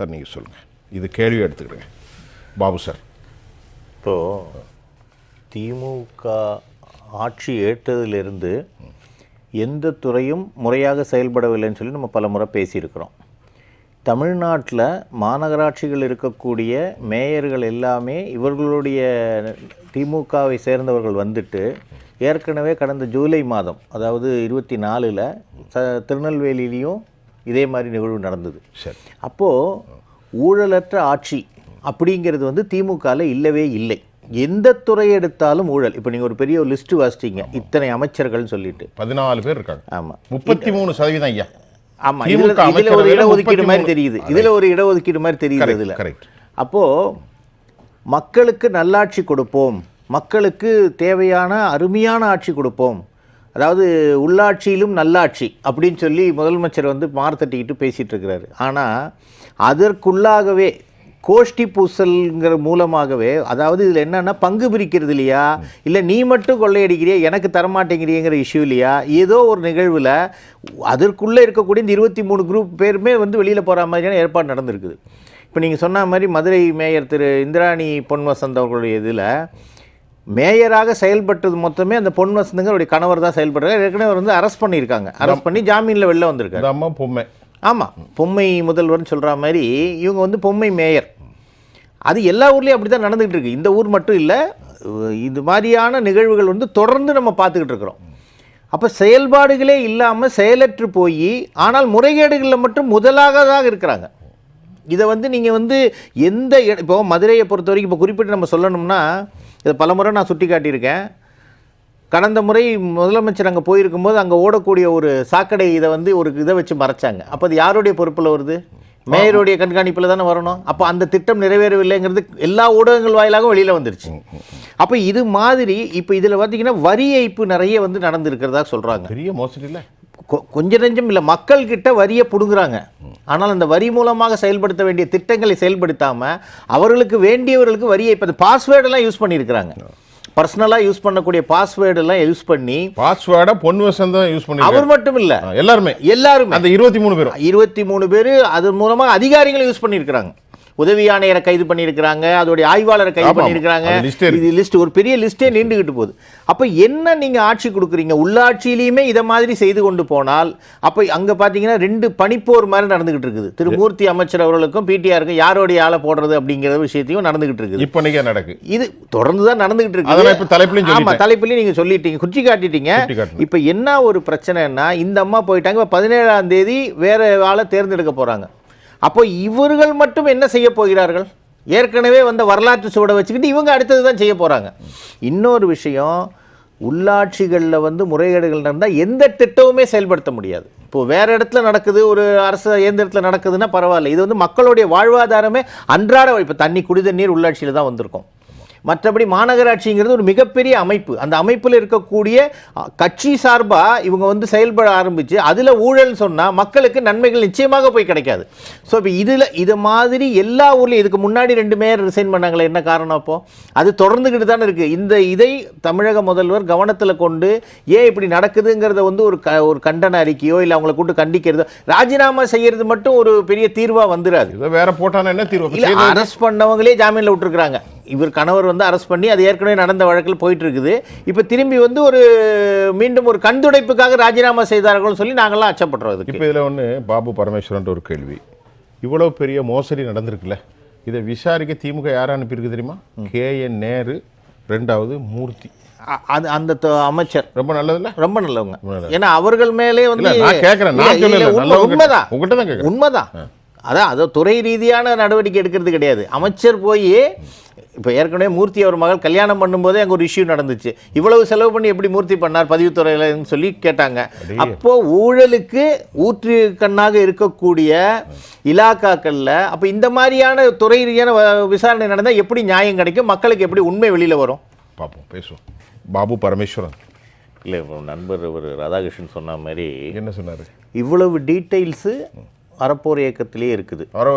Sir நீங்கள் சொல்லுங்கள், இது கேள்வி எடுத்துக்கிறேங்க. பாபு சார், இப்போது திமுக ஆட்சி ஏற்றதிலிருந்து எந்த துறையும் முறையாக செயல்படவில்லைன்னு சொல்லி நம்ம பல முறை பேசியிருக்கிறோம். தமிழ்நாட்டில் மாநகராட்சிகள் இருக்கக்கூடிய மேயர்கள் எல்லாமே இவர்களுடைய திமுகவை சேர்ந்தவர்கள் வந்துட்டு ஏற்கனவே கடந்த ஜூலை மாதம், அதாவது 24 திருநெல்வேலியிலையும் இதே மாதிரி நிகழ்வு நடந்தது. சரி, அப்போது ஊழலற்ற ஆட்சி அப்படிங்கிறது வந்து திமுகவில் இல்லவே இல்லை. எந்த துறையை எடுத்தாலும் ஊழல். இப்போ நீங்கள் ஒரு பெரிய ஒரு லிஸ்ட்டு வாசிச்சிங்க, இத்தனை அமைச்சர்கள்னு சொல்லிட்டு 14 பேர் இருக்காங்க. ஆமாம், 33% ஐயா. ஆமாம், இதில் ஒரு இடஒதுக்கீடு மாதிரி தெரியுது, இதில் ஒரு இடஒதுக்கீடு மாதிரி தெரியுது. இதில் கரெக்ட். அப்போது மக்களுக்கு நல்லாட்சி கொடுப்போம், மக்களுக்கு தேவையான அருமையான ஆட்சி கொடுப்போம், அதாவது உள்ளாட்சியிலும் நல்லாட்சி அப்படின்னு சொல்லி முதலமைச்சர் வந்து மார்த்தட்டிக்கிட்டு பேசிகிட்டு இருக்கிறாரு. ஆனால் அதற்குள்ளாகவே கோஷ்டி பூசல்ங்கிற மூலமாகவே, அதாவது இதில் என்னென்னா பங்கு பிரிக்கிறது இல்லையா, இல்லை நீ மட்டும் கொள்ளையடிக்கிறியா எனக்கு தரமாட்டேங்கிறியங்கிற இஷ்யூ இல்லையா, ஏதோ ஒரு நிகழ்வில் அதற்குள்ளே இருக்கக்கூடிய இந்த 23 குரூப் பேருமே வந்து வெளியில் போகிற மாதிரியான ஏற்பாடு நடந்திருக்குது. இப்போ நீங்கள் சொன்ன மாதிரி மதுரை மேயர் திரு இந்திராணி பொன்வசந்த் அவர்களுடைய இதில் மேயராக செயல்பட்டது மொத்தமே அந்த பொன்வசந்தங்களுடைய கணவர் தான் செயல்படுறாரு. ஏற்கனவே வந்து அரெஸ்ட் பண்ணியிருக்காங்க, அரெஸ்ட் பண்ணி ஜாமீனில் வெளில வந்திருக்காரு. அம்மா பொம்மை. ஆமாம், பொம்மை முதல்வர்னு சொல்கிற மாதிரி இவங்க வந்து பொம்மை மேயர். அது எல்லா ஊர்லேயும் அப்படி தான் நடந்துகிட்டு இருக்கு. இந்த ஊர் மட்டும் இல்லை, இது மாதிரியான நிகழ்வுகள் வந்து தொடர்ந்து நம்ம பார்த்துக்கிட்டு இருக்கிறோம். அப்போ செயல்பாடுகளே இல்லாமல் செயலற்று போய், ஆனால் முறைகேடுகளில் மட்டும் முதலாகதாக இருக்கிறாங்க. இதை வந்து நீங்கள் வந்து எந்த இப்போ மதுரையை பொறுத்த வரைக்கும் இப்போ குறிப்பிட்டு நம்ம சொல்லணும்னா, இதை பல முறை நான் சுட்டி காட்டியிருக்கேன். கடந்த முறை முதலமைச்சர் அங்கே போயிருக்கும்போது அங்கே ஓடக்கூடிய ஒரு சாக்கடை இதை வந்து ஒரு இதை வச்சு மறைச்சாங்க. அப்போ அது யாருடைய பொறுப்பில் வருது? மேயருடைய கண்காணிப்பில் தானே வரணும். அப்போ அந்த திட்டம் நிறைவேறவில்லைங்கிறது எல்லா ஊடகங்கள் வாயிலாகவும் வெளியில் வந்துருச்சு. அப்போ இது மாதிரி இப்போ இதில் பார்த்தீங்கன்னா வரி ஏய்ப்பு நிறைய வந்து நடந்திருக்கிறதா சொல்கிறாங்க. பெரிய மோசடி இல்லை, கொஞ்சம் நெஞ்சம் இல்லை, மக்கள்கிட்ட வரியை பிடுங்குறாங்க. ஆனால் அந்த வரி மூலமாக செயல்படுத்த வேண்டிய திட்டங்களை செயல்படுத்தாமல் அவர்களுக்கு வேண்டியவர்களுக்கு வரியை இப்போ பாஸ்வேர்டெல்லாம் யூஸ் பண்ணியிருக்கிறாங்க. பர்சனலாக யூஸ் பண்ணக்கூடிய பாஸ்வேர்டெல்லாம் யூஸ் பண்ணி, பாஸ்வேர்டை பொன்வசந்தம் யூஸ் பண்ணி, அவர் மட்டும் இல்லை எல்லாருமே அந்த 23 பேர் அது மூலமாக அதிகாரிகளை யூஸ் பண்ணியிருக்கிறாங்க. உதவி ஆணையரை கைது பண்ணியிருக்கிறாங்க, அதோடைய ஆய்வாளரை கைது பண்ணியிருக்கிறாங்க. இது லிஸ்ட் ஒரு பெரிய லிஸ்ட்டே நீண்டுகிட்டு போகுது. அப்போ என்ன நீங்கள் ஆட்சி கொடுக்குறீங்க? உள்ளாட்சியிலையுமே இதை மாதிரி செய்து கொண்டு போனால் அப்போ அங்கே பார்த்தீங்கன்னா 2 பனிப்போர் மாதிரி நடந்துகிட்டு இருக்குது. திரு மூர்த்தி அமைச்சர் அவர்களுக்கும் பிடிஆருக்கும் யாரோடைய ஆளை போடுறது அப்படிங்கிற விஷயத்தையும் நடந்துகிட்டு இருக்குது. இப்போ நடக்கு, இது தொடர்ந்து தான் நடந்துகிட்டு இருக்குது. ஆமாம், தலைப்பிலையும் நீங்கள் சொல்லிட்டீங்க, குச்சி காட்டிட்டீங்க. இப்போ என்ன ஒரு பிரச்சனைன்னா, இந்த அம்மா போயிட்டாங்க, 17ஆம் தேதி வேற ஆளை தேர்ந்தெடுக்க போகிறாங்க. அப்போ இவர்கள் மட்டும் என்ன செய்ய போகிறார்கள்? ஏற்கனவே வந்த வரலாற்று சுவடை வச்சுக்கிட்டு இவங்க அடுத்தது தான் செய்ய போகிறாங்க. இன்னொரு விஷயம், உள்ளாட்சிகளில் வந்து முறைகேடுகள் நடந்தால் எந்த திட்டமுமே செயல்படுத்த முடியாது. இப்போது வேறு இடத்துல நடக்குது, ஒரு அரசு இயந்திரத்தில் நடக்குதுன்னா பரவாயில்ல. இது வந்து மக்களுடைய வாழ்வாதாரமே அன்றாட, இப்போ தண்ணி குடிதண்ணீர் உள்ளாட்சியில் தான் வந்திருக்கும். மற்றபடி மாநகராட்சிங்கிறது ஒரு மிகப்பெரிய அமைப்பு. அந்த அமைப்பில் இருக்கக்கூடிய கட்சி சார்பாக இவங்க வந்து செயல்பட ஆரம்பித்து அதில் ஊழல் சொன்னால் மக்களுக்கு நன்மைகள் நிச்சயமாக போய் கிடைக்காது. ஸோ இப்போ இது மாதிரி எல்லா ஊர்லேயும் இதுக்கு முன்னாடி 2 மேயர் ரிசைன் பண்ணாங்களே, என்ன காரணம்? அப்போது அது தொடர்ந்துக்கிட்டு தானே இருக்குது. இதை தமிழக முதல்வர் கவனத்தில் கொண்டு ஏன் இப்படி நடக்குதுங்கிறத வந்து ஒரு கண்டன அறிக்கையோ இல்லை அவங்களை கூட்டு கண்டிக்கிறதோ, ராஜினாமா செய்கிறது மட்டும் ஒரு பெரிய தீர்வாக வந்துடாது. வேற போட்டான என்ன தீர்வு? அரெஸ்ட் பண்ணவங்களே ஜாமீனில் விட்டுருக்குறாங்க. இவர் கணவர் வந்து அரெஸ்ட் பண்ணி அது ஏற்கனவே நடந்த வழக்கில் போயிட்டு இருக்குது. இப்போ திரும்பி வந்து மீண்டும் ஒரு கண்துடைப்புக்காக ராஜினாமா செய்தார்கள்னு சொல்லி நாங்கள்லாம் அச்சப்படுறோம். இப்போ இதில் ஒன்று பாபு பரமேஸ்வரன் ஒரு கேள்வி, இவ்வளோ பெரிய மோசடி நடந்திருக்குல்ல, இதை விசாரிக்க திமுக யாரை அனுப்பியிருக்கு தெரியுமா? KN நேரு, 2வது மூர்த்தி. அந்த அமைச்சர் ரொம்ப நல்லதில்ல, ரொம்ப நல்லவங்க. ஏன்னா அவர்கள் மேலே வந்து உண்மைதான். அதான் அதை துறை ரீதியான நடவடிக்கை எடுக்கிறது கிடையாது. அமைச்சர் போய் இப்போ ஏற்கனவே மூர்த்தி அவர் மகள் கல்யாணம் பண்ணும்போதே அங்கே ஒரு இஷ்யூ நடந்துச்சு. இவ்வளவு செலவு பண்ணி எப்படி மூர்த்தி பண்ணார் பதிவுத்துறையில்னு சொல்லி கேட்டாங்க. அப்போது ஊழலுக்கு ஊற்று கண்ணாக இருக்கக்கூடிய இலாக்காக்களில் அப்போ இந்த மாதிரியான துறை ரீதியான விசாரணை நடந்தால் எப்படி நியாயம் கிடைக்கும்? மக்களுக்கு எப்படி உண்மை வெளியில் வரும்? பார்ப்போம், பேசுவோம். பாபு பரமேஸ்வரன் இல்லை, நண்பர் ஒரு ராதாகிருஷ்ணன் சொன்ன மாதிரி என்ன சொன்னார்? இவ்வளவு டீட்டெயில்ஸு அறப்போர் இயக்கத்திலே இருக்குது.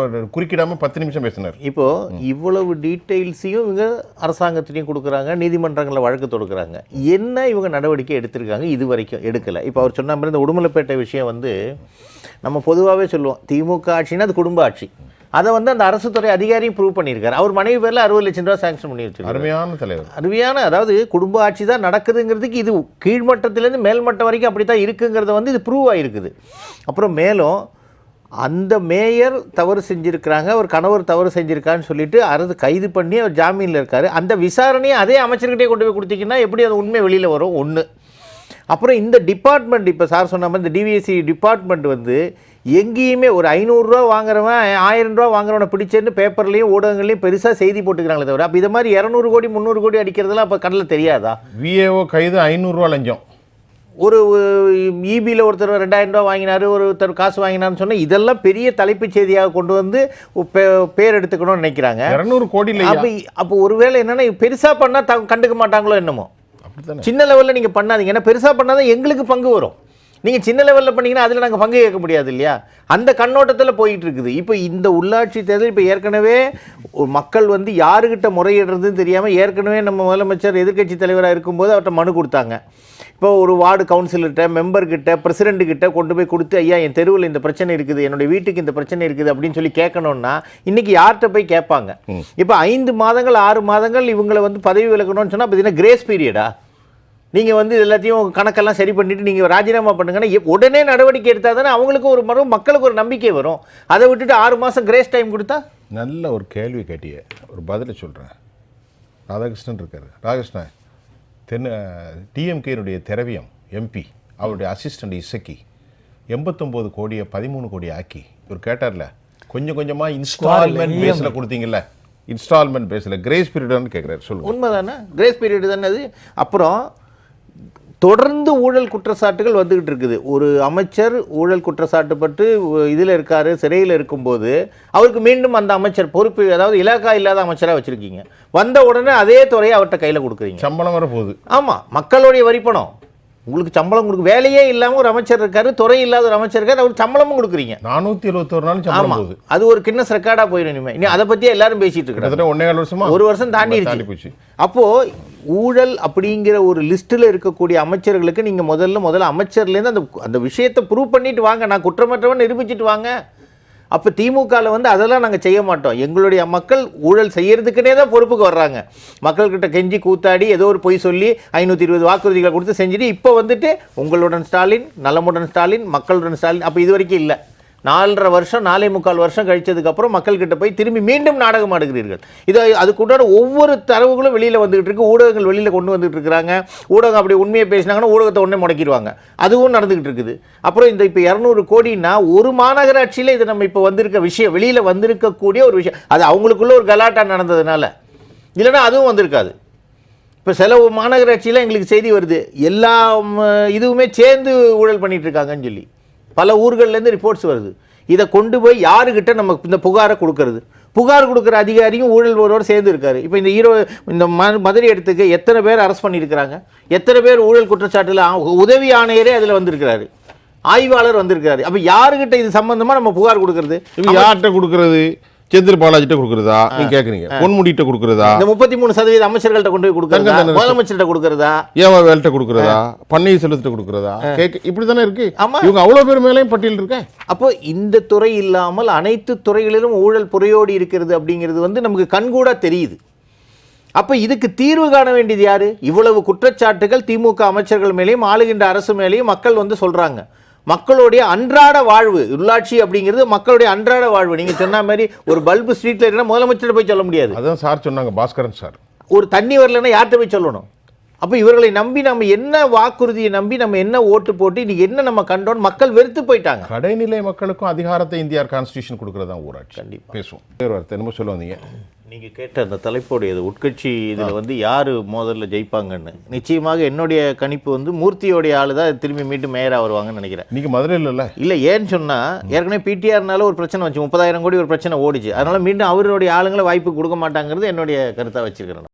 குறுக்கிடாமல் 10 நிமிஷம் பேசினார். இப்போது இவ்வளவு டீட்டெயில்ஸையும் இவங்க அரசாங்கத்திலையும் கொடுக்குறாங்க, நீதிமன்றங்களில் வழக்கு தொடுக்கிறாங்க. என்ன இவங்க நடவடிக்கை எடுத்திருக்காங்க? இது வரைக்கும் எடுக்கலை. இப்போ அவர் சொன்ன மாதிரி இந்த உடுமலைப்பேட்டை விஷயம் வந்து நம்ம பொதுவாகவே சொல்லுவோம், திமுக ஆட்சின்னா அது குடும்ப ஆட்சி. அதை வந்து அந்த அரசு துறை அதிகாரியும் ப்ரூவ் பண்ணியிருக்காரு. அவர் மனைவி பேரில் 60 லட்சம் ரூபா சாங்ஷன் பண்ணி வச்சிருக்காரு. அருமையான தலைவர், அருமையான, அதாவது குடும்ப ஆட்சி தான் நடக்குதுங்கிறதுக்கு இது கீழ்மட்டத்திலேருந்து மேல்மட்டம் வரைக்கும் அப்படி தான் இருக்குங்கிறத வந்து இது ப்ரூவ் ஆகிருக்குது. அப்புறம் மேலும் அந்த மேயர் தவறு செஞ்சுருக்கிறாங்க, ஒரு கணவர் தவறு செஞ்சுருக்கான்னு சொல்லிட்டு அரசு கைது பண்ணி அவர் ஜாமீனில் இருக்கார். அந்த விசாரணையை அதே அமைச்சர்கிட்டே கொண்டு போய் கொடுத்தீங்கன்னா எப்படி அது உண்மை வெளியில் வரும்? ஒன்று. அப்புறம் இந்த டிபார்ட்மெண்ட், இப்போ சார் சொன்ன மாதிரி இந்த டிவிஎஸ்சி டிபார்ட்மெண்ட் வந்து எங்கேயுமே ஒரு 500 ரூபா வாங்குறவன் 1000 ரூபா வாங்குறவனை பிடிச்சேன்னு பேப்பர்லேயும் ஊடகங்களையும் பெருசாக செய்தி போட்டுக்கிறாங்களே தவிர, அப்போ இது மாதிரி 200 கோடி 300 கோடி அடிக்கிறதுலாம் அப்போ கடலில் தெரியாதா? விஏஓ கைது 500 ரூபா லஞ்சம். ஒரு இபியில் ஒருத்தர் 2000 ரூபா வாங்கினார், ஒருத்தர் காசு வாங்கினார்னு சொன்னால் இதெல்லாம் பெரிய தலைப்புச் செய்தியாக கொண்டு வந்து பேர் எடுத்துக்கணும்னு நினைக்கிறாங்க. 200 கோடி இல்லை. அப்போ ஒருவேளை என்னென்னா பெருசாக பண்ணால் கண்டுக்க மாட்டாங்களோ என்னமோ. சின்ன லெவலில் நீங்கள் பண்ணாதீங்க, ஏன்னா பெருசாக பண்ணால் தான் எங்களுக்கு பங்கு வரும். நீங்கள் சின்ன லெவலில் பண்ணிங்கன்னா அதில் நாங்கள் பங்கு கேட்க முடியாது இல்லையா? அந்த கண்ணோட்டத்தில் போயிட்டு இருக்குது. இப்போ இந்த உள்ளாட்சி தேர்தல் இப்போ ஏற்கனவே மக்கள் வந்து யாருக்கிட்ட முறையிடுறதுன்னு தெரியாமல் ஏற்கனவே நம்ம முதலமைச்சர் எதிர்க்கட்சி தலைவராக இருக்கும்போது அவர்கிட்ட மனு கொடுத்தாங்க. இப்போ ஒரு வார்டு கவுன்சிலர்கிட்ட, மெம்பர்கிட்ட, பிரசிடெண்ட்டுக்கிட்ட கொண்டு போய் கொடுத்து, ஐயா என் தெருவில் இந்த பிரச்சனை இருக்குது, என்னுடைய வீட்டுக்கு இந்த பிரச்சனை இருக்குது அப்படின்னு சொல்லி கேட்கணும்னா இன்றைக்கி யார்கிட்ட போய் கேட்பாங்க? இப்போ 5 மாதங்கள் 6 மாதங்கள் இவங்களை வந்து பதவி விலக்கணும்னு சொன்னால் பார்த்தீங்கன்னா கிரேஸ் பீரியடா? நீங்கள் வந்து எல்லாத்தையும் கணக்கெல்லாம் சரி பண்ணிவிட்டு நீங்கள் ராஜினாமா பண்ணுங்கன்னா உடனே நடவடிக்கை எடுத்தால் தானே அவங்களுக்கு ஒரு மக்களுக்கு ஒரு நம்பிக்கை வரும். அதை விட்டுட்டு 6 மாதம் கிரேஸ் டைம் கொடுத்தா? நல்ல ஒரு கேள்வி கேட்டிய, ஒரு பதிலை சொல்கிறேன். ராதாகிருஷ்ணன் இருக்கார். ராதாகிருஷ்ணன் டிஎம்கேனுடைய திரவியம் எம்பி, அவருடைய அசிஸ்டண்ட் இசக்கி 89 கோடியை 13 கோடி ஆக்கி இவர் கேட்டார்ல, கொஞ்சம் கொஞ்சமாக இன்ஸ்டால்மெண்ட் பேஸில் கொடுத்தீங்கல்ல, இன்ஸ்டால்மெண்ட் பேஸில் கிரேஸ் பீரியடான்னு கேட்குறாரு. சொல்லுங்கள். உண்மைதானே, கிரேஸ் பீரியடு தானே அது. அப்புறம் தொடர்ந்து ஊழல் குற்றச்சாட்டுகள் வந்துக்கிட்டு இருக்குது. ஒரு அமைச்சர் ஊழல் குற்றச்சாட்டு பட்டு இதில் இருக்கார், சிறையில் இருக்கும்போது அவருக்கு மீண்டும் அந்த அமைச்சர் பொறுப்பு, அதாவது இலாக்கா இல்லாத அமைச்சராக வச்சுருக்கீங்க. வந்த உடனே அதே துறையை அவர்கிட்ட கையில் கொடுக்குறீங்க. சம்பளம் வர போகுது. ஆமாம், மக்களுடைய வரிப்பணம். உங்களுக்கு சம்பளம் கொடுக்க வேலையே இல்லாமல் ஒரு அமைச்சர் இருக்காரு, துறை இல்லாத ஒரு அமைச்சர் இருக்காரு, அவருக்கு சம்பளமும் கொடுக்குறீங்க. 471 நாள் சம்பளம் போகுது. அது ஒரு கின்னஸ் ரெக்கார்டாக போயிடும். இனிமேல் இனி அதை பற்றியே எல்லாரும் பேசிகிட்டு இருக்காங்க. 1.5 வருஷமா, 1 வருஷம் தாண்டிடுச்சு. அப்போது ஊழல் அப்படிங்கிற ஒரு லிஸ்ட்டில் இருக்கக்கூடிய அமைச்சர்களுக்கு நீங்கள் முதல்ல அமைச்சர்லேருந்து அந்த விஷயத்தை ப்ரூவ் பண்ணிட்டு வாங்க, நான் குற்றமற்றவன் நிரூபிச்சுட்டு வாங்க. அப்போ திமுகவில் வந்து அதெல்லாம் நாங்கள் செய்ய மாட்டோம், எங்களுடைய மக்கள் ஊழல் செய்யறதுக்குனே தான் பொறுப்புக்கு வர்றாங்க. மக்கள்கிட்ட கெஞ்சி கூத்தாடி ஏதோ ஒரு பொய் சொல்லி 520 வாக்குறுதிகளை கொடுத்து செஞ்சுட்டு இப்போ வந்துட்டு உங்களுடன் ஸ்டாலின், நலமுடன் ஸ்டாலின், மக்களுடன் ஸ்டாலின். அப்போ இது வரைக்கும் இல்லை. 4.5 வருஷம் 4.25 வருஷம் கழிச்சதுக்கப்புறம் மக்கள்கிட்ட போய் திரும்பி மீண்டும் நாடகம் ஆடுகிறீர்கள். இது அதுக்குண்டான ஒவ்வொரு தரவுகளும் வெளியில் வந்துகிட்டு இருக்கு, ஊடகங்கள் வெளியில் கொண்டு வந்துட்டு இருக்கிறாங்க. ஊடகம் அப்படி உண்மையை பேசினாங்கன்னா ஊடகத்தை உடனே முடக்கிடுவாங்க, அதுவும் நடந்துகிட்டு இருக்குது. அப்புறம் இந்த இப்போ 200 கோடின்னா ஒரு மாநகராட்சியில் இது நம்ம இப்போ வந்திருக்க விஷயம், வெளியில் வந்திருக்கக்கூடிய ஒரு விஷயம், அது அவங்களுக்குள்ள ஒரு கலாட்டா நடந்ததுனால, இல்லைன்னா அதுவும் வந்திருக்காது. இப்போ சில மாநகராட்சியில் எங்களுக்கு செய்தி வருது, எல்லா இதுவுமே சேர்ந்து ஊழல் பண்ணிட்டு இருக்காங்கன்னு சொல்லி பல ஊர்கள்லேருந்து ரிப்போர்ட்ஸ் வருது. இதை கொண்டு போய் யாருக்கிட்ட நம்ம இந்த புகாரை கொடுக்கறது? புகார் கொடுக்குற அதிகாரியும் ஊழல் போரோடு சேர்ந்து இருக்காரு. இப்போ இந்த மதுரை இடத்துக்கு எத்தனை பேர் அரெஸ்ட் பண்ணியிருக்கிறாங்க, எத்தனை பேர் ஊழல் குற்றச்சாட்டில் உதவி ஆணையரே அதில் வந்திருக்கிறாரு, ஆய்வாளர் வந்திருக்காரு. அப்போ யாருக்கிட்ட இது சம்பந்தமாக நம்ம புகார் கொடுக்கறது? யார்கிட்ட கொடுக்கறது? செந்தில் பாலாஜிட்ட கொடுக்குறதா நீங்க கேக்குறீங்க? பொன்முடிட்ட கொடுக்குறதா? இந்த 33% அமைச்சர்கள்ட்ட கொண்டு போய் கொடுக்குறதா? முதலமைச்சர்கிட்ட கொடுக்குறதா? ஏவாவேல்ட்ட கொடுக்குறதா? பன்னீர்செல்வத்திட்ட கொடுக்குறதா? இப்படி தானே இருக்கு. இவங்க அவ்வளோ பேர் மேலேயும் பட்டியல் இருக்க. அப்போ இந்த துறை இல்லாமல் அனைத்து துறைகளிலும் ஊழல் புரையோடி இருக்கிறது அப்படிங்கிறது வந்து நமக்கு கண்கூடா தெரியுது. அப்போ இதுக்கு தீர்வு காண வேண்டியது யாரு? இவ்வளவு குற்றச்சாட்டுகள் திமுக அமைச்சர்கள் மேலேயும் ஆளுகின்ற அரசு மேலேயும் மக்கள் வந்து சொல்றாங்க. மக்களுடைய அன்றாட வாழ்வு, உள்ளாட்சி அப்படிங்கிறது மக்களுடைய அன்றாட வாழ்வு. நீங்கள் சொன்ன மாதிரி ஒரு பல்பு ஸ்ட்ரீட்டில் இருந்தால் முதலமைச்சர் போய் சொல்ல முடியாது. அதான் சார் சொன்னாங்க, பாஸ்கரன் சார். ஒரு தண்ணி வரலன்னா யார்கிட்ட போய் சொல்லணும்? அப்போ இவர்களை நம்பி நம்ம என்ன வாக்குறுதியை நம்பி நம்ம என்ன ஓட்டு போட்டு இன்னைக்கு என்ன நம்ம கண்டோம், மக்கள் வெறுத்து போயிட்டாங்க. கடைநிலை மக்களுக்கும் அதிகாரத்தை இந்தியா கான்ஸ்டியூஷன் கொடுக்கறதா ஊராட்சி. கண்டிப்பாக பேசுவோம். திரும்ப சொல்ல வந்தீங்க, நீங்கள் கேட்ட அந்த தலைப்போடையது உட்கட்சி இதில் வந்து யார் மோதலில் ஜெயிப்பாங்கன்னு. நிச்சயமாக என்னுடைய கணிப்பு வந்து மூர்த்தியோடைய ஆள் தான் திரும்பி மீண்டும் மேயராக வருவாங்கன்னு நினைக்கிறேன். நீங்கள் மதுரையில் இல்லை ஏன்னு சொன்னால் ஏற்கனவே பிடிஆர்னால ஒரு பிரச்சனை வச்சு 30,000 கோடி ஒரு பிரச்சனை ஓடிச்சு. அதனால் மீண்டும் அவருடைய ஆளுங்களை வாய்ப்பு கொடுக்க மாட்டாங்கிறது என்னுடைய கருத்தாக வச்சுருக்கிறேன்.